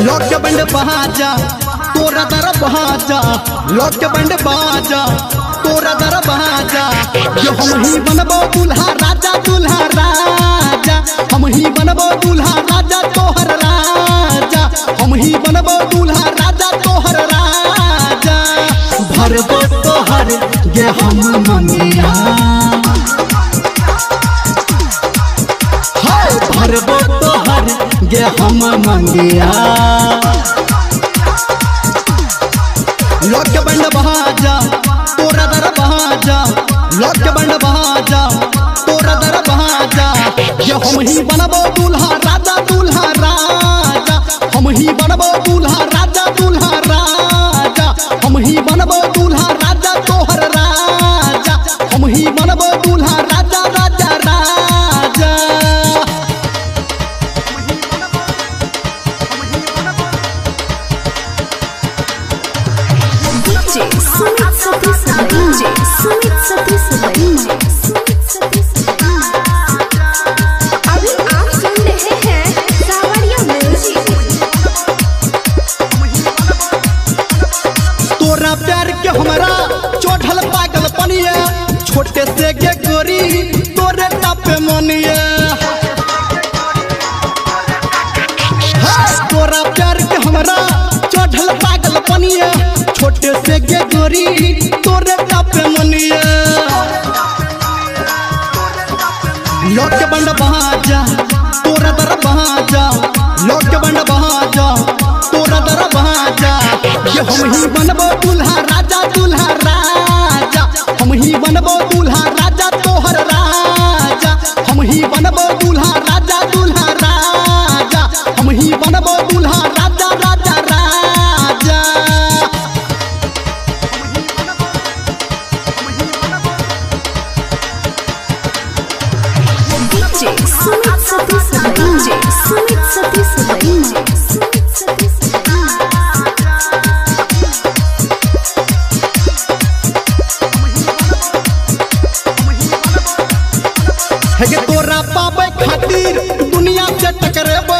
लौट के बंड बाजा तोरा दर बाजा, लौट के बंड बाजा तोरा दर बाजा। जो हम ही बनबो दूल्हा राजा दूल्हा राजा, हम ही बनबो दूल्हा राजा तोहर राजा, हम ही बनबो दूल्हा राजा तोहर राजा। भरबो तोहर गे हम मंगिया, भरबो तोहर गे हम मंगिया। लौट के बंड बाजा तोरा दर बाजा, लौट के बंड बाजा तोरा दर बाजा। ये हम ही बनबो दूल्हा राजा दूल्हा राजा, हम ही बनबो दूल्हा राजा दूल्हा राजा, हम ही बनबो दूल्हा राजा तोहर राजा, हम ही बनबो दूल्हा राजा राजा राजा। सुमित सतीश DJ सुमित सतीश अभी आप सुन रहे हैं सावरिया म्यूजिक। तोरा प्यार के हमरा चढ़ल पागल पनिया, छोटे से गे गोरी तोरे टापे मनिया। तोरा प्यार के हमरा चढ़ल पागल पनिया, छोटे से गे गोरी तोरे टापे मनिया। लौट के बंड बाजा तोरा दर बाजा, लौट के बंड बाजा तोरा दर बाजा। ये हम ही बनबो दूल्हा राजा दूल्हा राजा, हम ही बनबो दूल्हा राजा तोहर राजा, हम ही बनबो दूल्हा राजा दूल्हा राजा, हम ही बनबो दूल्हा राजा राजा राजा। DJ सुमित सतीश DJ सुमित सतीश सुमित सतीश है तोरा पावे खातिर दुनिया से टकरेबो,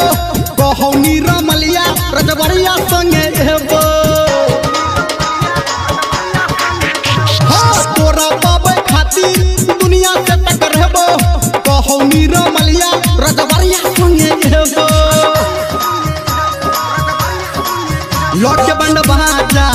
कहौनी रमलिया रजबरिया संगे हेबो। तोरा पावे खातिर दुनिया से टकरेबो, कहौनी रमलिया रजबरिया संगे हेबो। लौट के बंड बाजा